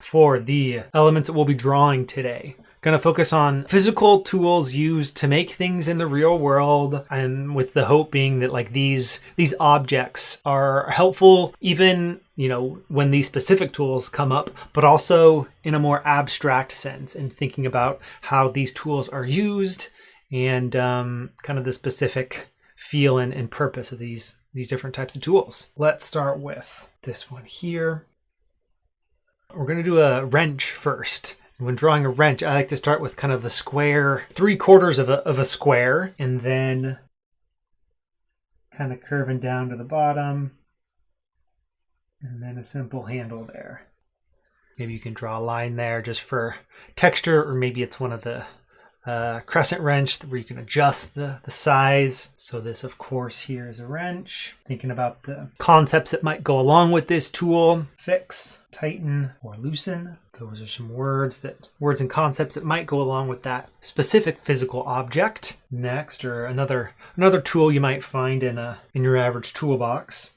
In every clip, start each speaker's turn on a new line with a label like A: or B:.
A: for the elements that we'll be drawing today. Going to focus on physical tools used to make things in the real world, and with the hope being that like these objects are helpful even, you know, when these specific tools come up, but also in a more abstract sense in thinking about how these tools are used and kind of the specific feel and purpose of these different types of tools. Let's start with this one here. We're going to do a wrench first. When drawing a wrench, I like to start with kind of the square, 3/4 of a square, and then kind of curving down to the bottom, and then a simple handle there. Maybe you can draw a line there just for texture, or maybe it's one of the crescent wrench where you can adjust the size. So this, of course, here is a wrench. Thinking about the concepts that might go along with this tool: fix, tighten, or loosen. Those are some words and concepts that might go along with that specific physical object. Next, or another tool you might find in your average toolbox.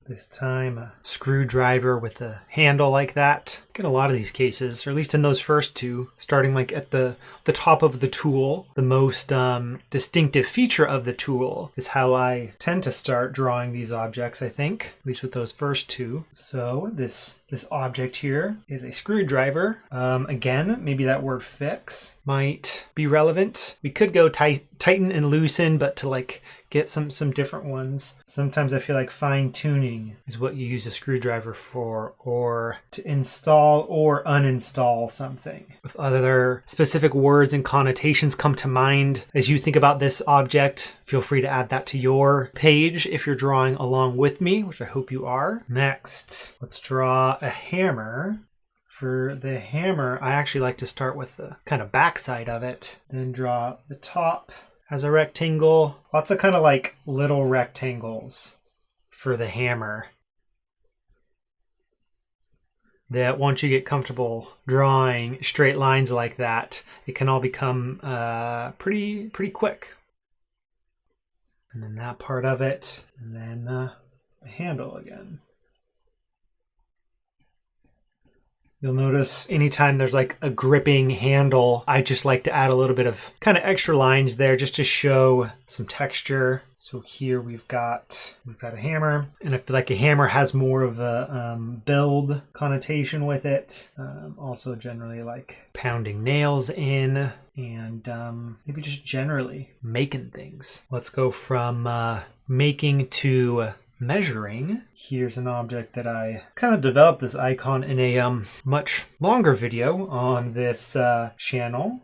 A: This time a screwdriver with a handle like that. In a lot of these cases, or at least in those first two, starting like at the top of the tool, the most distinctive feature of the tool is how I tend to start drawing these objects, I think, at least with those first two. So this object here is a screwdriver. Again, maybe that word fix might be relevant. We could go tighten and loosen, but to like get some different ones. Sometimes I feel like fine tuning is what you use a screwdriver for, or to install or uninstall something. If other specific words and connotations come to mind as you think about this object, feel free to add that to your page if you're drawing along with me, which I hope you are. Next, let's draw a hammer. For the hammer, I actually like to start with the kind of backside of it, then draw the top as a rectangle. Lots of kind of like little rectangles for the hammer that once you get comfortable drawing straight lines like that, it can all become pretty quick. And then that part of it, and then the handle again. You'll notice anytime there's like a gripping handle, I just like to add a little bit of kind of extra lines there just to show some texture. So here we've got a hammer, and I feel like a hammer has more of a build connotation with it. Also generally like pounding nails in, and maybe just generally making things. Let's go from making to measuring. Here's an object that I kind of developed this icon in a much longer video on this channel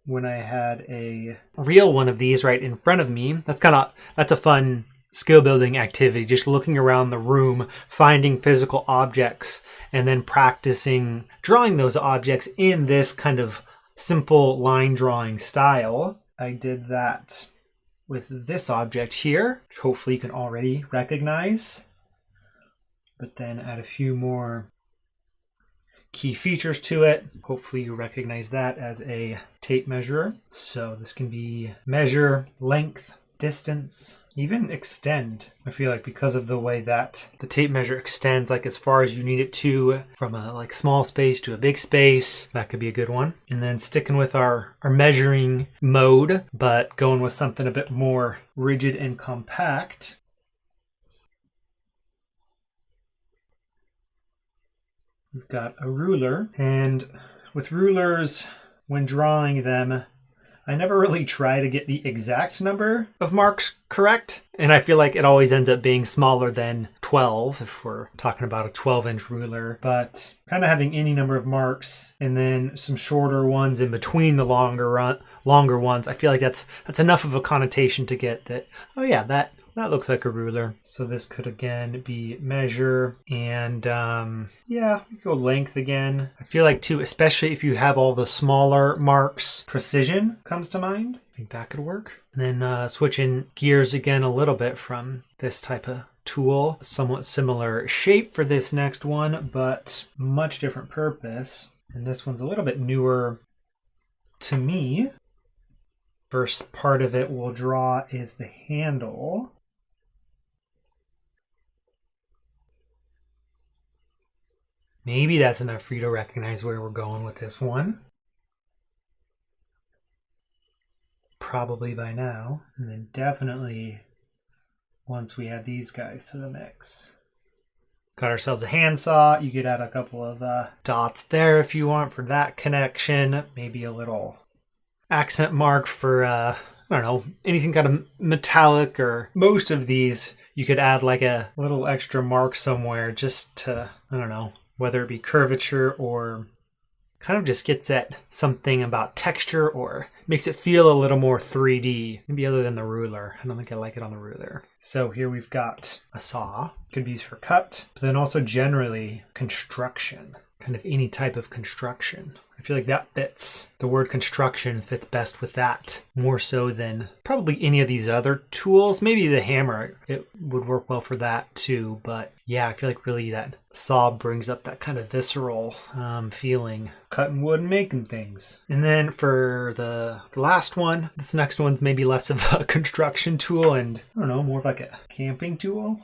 A: when I had a real one of these right in front of me. That's a fun skill building activity, just looking around the room, finding physical objects, and then practicing drawing those objects in this kind of simple line drawing style. I did that with this object here, which hopefully you can already recognize, but then add a few more key features to it. Hopefully you recognize that as a tape measure. So this can be measure, length, distance, even extend. I feel like because of the way that the tape measure extends like as far as you need it to, from a like small space to a big space, that could be a good one. And then sticking with our measuring mode, but going with something a bit more rigid and compact. We've got a ruler, and with rulers, when drawing them, I never really try to get the exact number of marks correct, and I feel like it always ends up being smaller than 12 if we're talking about a 12-inch ruler, but kind of having any number of marks and then some shorter ones in between the longer ones, I feel like that's enough of a connotation to get that, oh yeah, that looks like a ruler. So this could again be measure, and yeah, we go length again. I feel like too, especially if you have all the smaller marks, precision comes to mind. I think that could work. And then switching gears again a little bit from this type of tool. Somewhat similar shape for this next one, but much different purpose. And this one's a little bit newer to me. First part of it we'll draw is the handle. Maybe that's enough for you to recognize where we're going with this one. Probably by now. And then definitely once we add these guys to the mix. Got ourselves a handsaw. You could add a couple of dots there if you want for that connection. Maybe a little accent mark for, I don't know, anything kind of metallic, or most of these you could add like a little extra mark somewhere just to, I don't know, whether it be curvature or kind of just gets at something about texture or makes it feel a little more 3D, maybe other than the ruler. I don't think I like it on the ruler. So here we've got a saw, could be used for cut, but then also generally construction, kind of any type of construction. I feel like that fits. The word construction fits best with that, more so than probably any of these other tools. Maybe the hammer, it would work well for that too. But yeah, I feel like really that saw brings up that kind of visceral feeling. Cutting wood and making things. And then for the last one, this next one's maybe less of a construction tool and, I don't know, more of like a camping tool.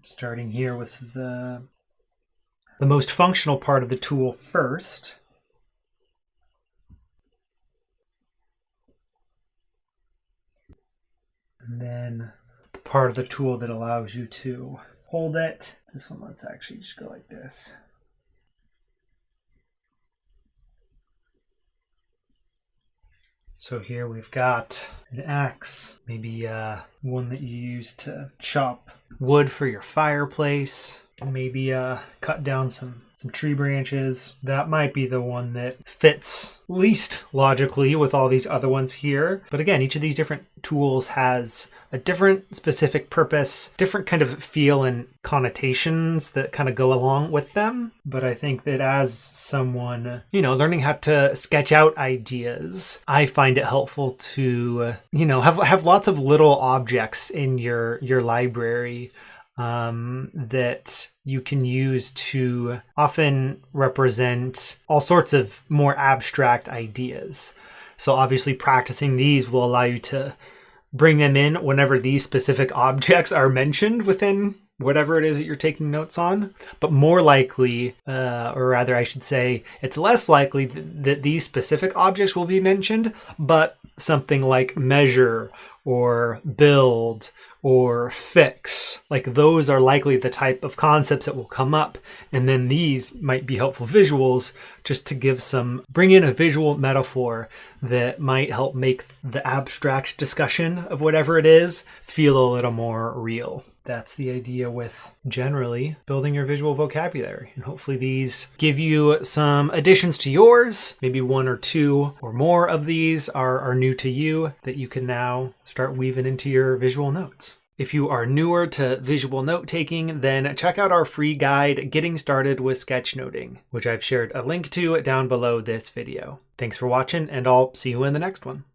A: Starting here with the most functional part of the tool first. And then the part of the tool that allows you to hold it. This one, let's actually just go like this. So here we've got an axe, maybe one that you use to chop wood for your fireplace. Maybe cut down some tree branches. That might be the one that fits least logically with all these other ones here. But again, each of these different tools has a different specific purpose, different kind of feel and connotations that kind of go along with them. But I think that as someone, learning how to sketch out ideas, I find it helpful to, have lots of little objects in your library that you can use to often represent all sorts of more abstract ideas. So obviously practicing these will allow you to bring them in whenever these specific objects are mentioned within whatever it is that you're taking notes on. But more likely, or rather I should say, it's less likely that these specific objects will be mentioned, but something like measure or build or fix, like those are likely the type of concepts that will come up. And then these might be helpful visuals just to bring in a visual metaphor that might help make the abstract discussion of whatever it is feel a little more real. That's the idea with generally building your visual vocabulary. And hopefully these give you some additions to yours. Maybe one or two or more of these are new to you that you can now start weaving into your visual notes. If you are newer to visual note taking, then check out our free guide, Getting Started with Sketchnoting, which I've shared a link to down below this video. Thanks for watching, and I'll see you in the next one.